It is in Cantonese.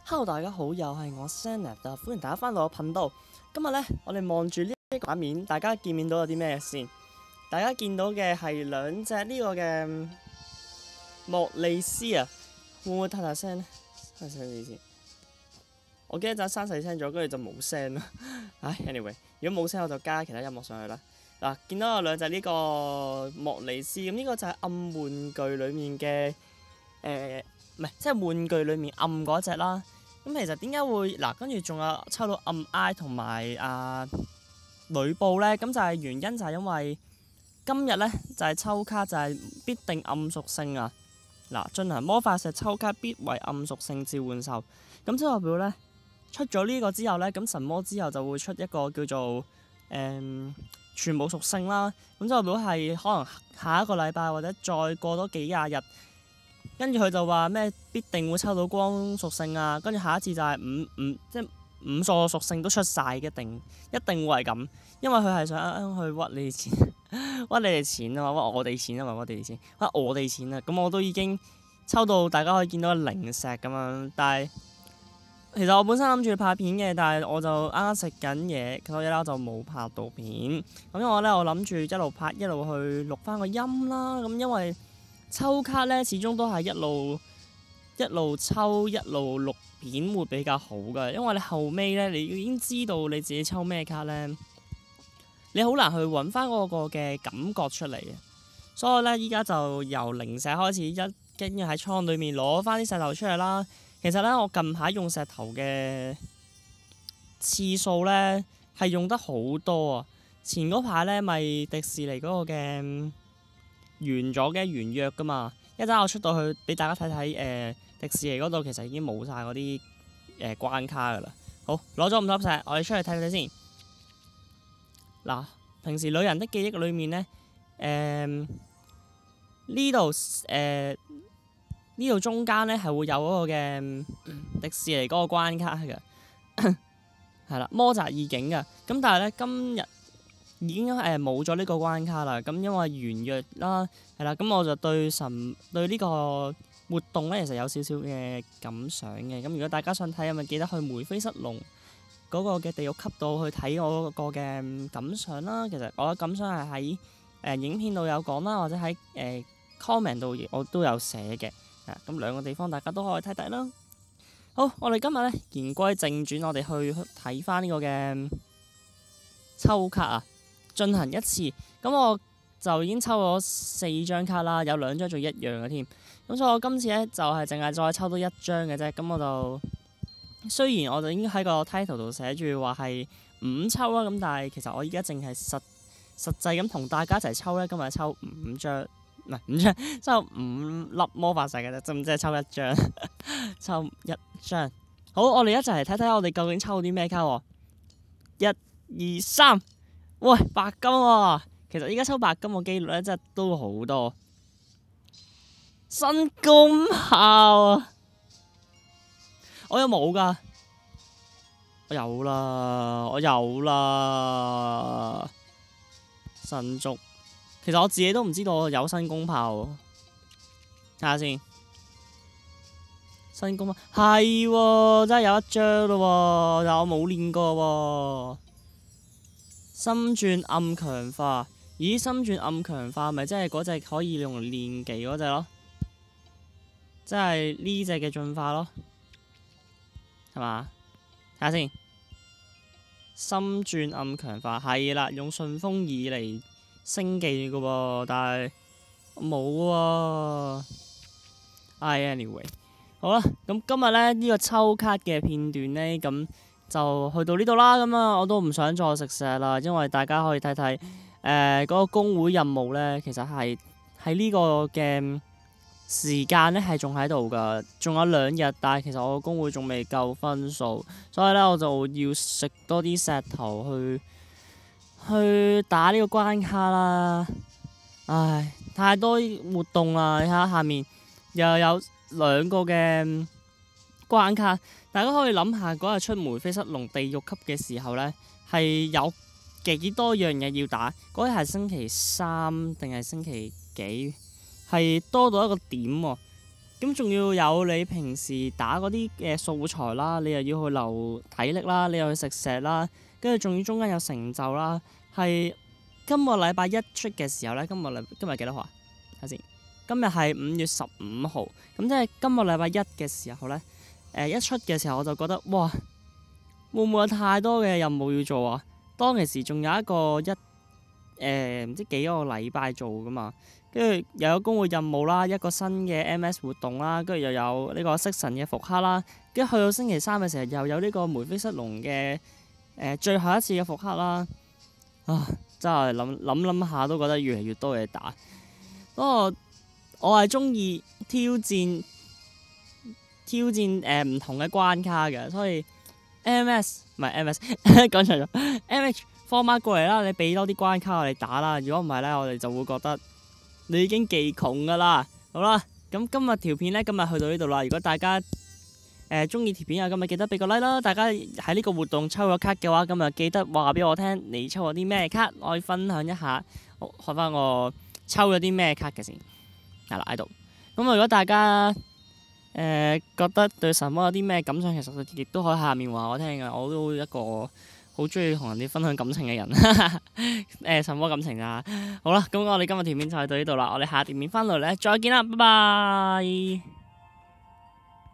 Hello，大家好，又係我 Sennett 啊，歡迎大家翻到我頻道。今日呢，我哋望住呢個畫面，大家見面到有啲咩先？大家見到嘅係兩隻呢個嘅莫利斯啊，會唔會太大聲呢？細聲啲先。我記得陣刪細聲咗，跟住就冇聲啦。唉 ，anyway， 如果冇聲我就加其他音樂上去啦。嗱，見到有兩隻呢個莫利斯，咁呢個就係暗玩具裡面嘅唔係，即係玩具裡面暗嗰隻啦。咁其實點解會嗱？跟住仲有抽到暗 I 同埋呂布呢？咁就係原因就係因為今日呢，就係抽卡就係必定暗屬性啊！嗱，進行魔法石抽卡必為暗屬性召喚獸。咁即係代表呢，出咗呢個之後呢，咁神魔之後就會出一個叫做全部屬性啦。咁即係代表係可能下一個禮拜或者再過多幾廿日。跟住佢就話咩必定會抽到光屬性啊，跟住下一次就係即係五個屬性都出晒嘅，一定會係咁，因為佢係想去屈你哋錢，屈你哋錢啊嘛，屈我哋錢啊嘛，屈你哋錢，屈我哋錢啊，咁我都已經抽到大家可以見到零石咁樣，但係其實我本身諗住拍片嘅，但係我就啱啱食緊嘢，所以咧就冇拍到片。咁因為我諗住一路拍一路去錄翻個音啦，咁因為抽卡咧，始終都係一路抽一路錄片會比較好嘅，因為你後尾咧，你已經知道你自己抽咩卡咧，你好難去揾翻嗰個嘅感覺出嚟嘅。所以咧，依家就由零石開始，跟住喺倉裏面攞翻啲石頭出嚟啦。其實咧，我近排用石頭嘅次數咧係用得好多啊。前嗰排咧咪迪士尼嗰個嘅完咗嘅完約噶嘛，一陣我出到去俾大家睇睇迪士尼嗰度其實已經冇晒嗰啲關卡噶啦。好，攞咗5粒石，我哋出去睇睇先。嗱，平時旅人的記憶裏面呢，呢度中間呢係會有嗰個嘅迪士尼嗰個關卡嘅，係啦，魔澤異境嘅。咁但係呢，今日已經冇咗呢個關卡啦，咁因為完約啦，係啦，咁我就對呢個活動咧，其實有少少嘅感想嘅。咁如果大家想睇，咪記得去梅菲瑟龍嗰個嘅地獄級度去睇我個嘅感想啦。其實我嘅感想係喺影片度有講啦，或者喺comment 度我都有寫嘅。咁兩個地方大家都可以睇睇啦。好，我哋今日咧言歸正傳，我哋去睇翻呢個嘅抽卡啊！進行一次，咁我就已經抽咗4張卡啦，有2張仲一樣嘅添。咁所以我今次咧就係淨係再抽到1張嘅啫。咁我就雖然我就已經喺個 title 度寫住話係5抽啦，咁但係其實我而家淨係實際咁同大家一齊抽咧，今日抽5張，唔係5張，抽5粒魔法石嘅啫，即係抽1張，抽1張。好，我哋一齊嚟睇睇我哋究竟抽到啲咩卡喎。1、2、3。喂，白金喎！其實依家抽白金嘅機率咧，真係都好多。新功效啊！我有冇㗎？我有啦！神族，其實我自己都唔知道我有新功效喎。睇下先，新功效係喎，真係有1張咯喎，但我冇練過喎。心轉暗強化，咦？心轉暗強化咪即係嗰隻可以用練技嗰隻咯，即係呢隻嘅進化咯，係嘛？睇下先，心轉暗強化係啦，用順風耳嚟升技嘅喎，但係冇喎。anyway， 好啦，咁今日咧呢個抽卡嘅片段咧咁。就去到呢度啦，咁啊我都唔想再食石啦，因為大家可以睇睇嗰個公會任務咧，其實係喺呢個嘅時間咧係仲喺度㗎，仲有2日，但係其實我個公會仲未夠分數，所以咧我就要食多啲石頭去打呢個關卡啦。唉，太多活動啦，你睇下下面又有2個嘅關卡。大家可以諗下嗰日出梅菲瑟龍地獄級嘅時候呢，係有幾多樣嘢要打？嗰日係星期3定係星期幾？係多到一個點喎。咁仲要有你平時打嗰啲嘅素材啦，你又要去留體力啦，你又去食石啦，跟住仲要中間有成就啦。係今個禮拜一出嘅時候咧，今日幾多號啊？睇先，今日係5月15號，咁即係今個禮拜一嘅時候咧，一出嘅時候我就覺得哇，會唔會有太多嘅任務要做啊？當其時仲有一個唔知幾個禮拜做噶嘛，跟住又有公會任務啦，一個新嘅 MS 活動啦，跟住又有呢個色神嘅復刻啦，跟住去到星期三嘅時候又有呢個梅菲瑟龍嘅最後一次嘅復刻啦。啊，真係諗下都覺得越嚟越多嘢打。不過我係中意挑戰唔同嘅關卡嘅，所以 MS 唔係 MS 講錯咗 MH 放馬過嚟啦，你俾多啲關卡我哋打啦。如果唔係咧，我哋就會覺得你已經技窮噶啦。好啦，咁今日條片咧，今日去到呢度啦。如果大家中意條片啊，今日記得俾個 like 啦。大家喺呢個活動抽咗卡嘅話，今日記得話俾我聽，你抽咗啲咩卡，我可以分享一下。好，看翻我抽咗啲咩卡嘅先。係啦，喺度。咁如果大家覺得對神魔有啲咩感想，其實亦都可以下面話我聽嘅。我都一個好中意同人哋分享感情嘅人。神魔感情啊。好啦，咁我哋今日條片就去到呢度啦。我哋下條片翻嚟咧，再見啦，拜拜。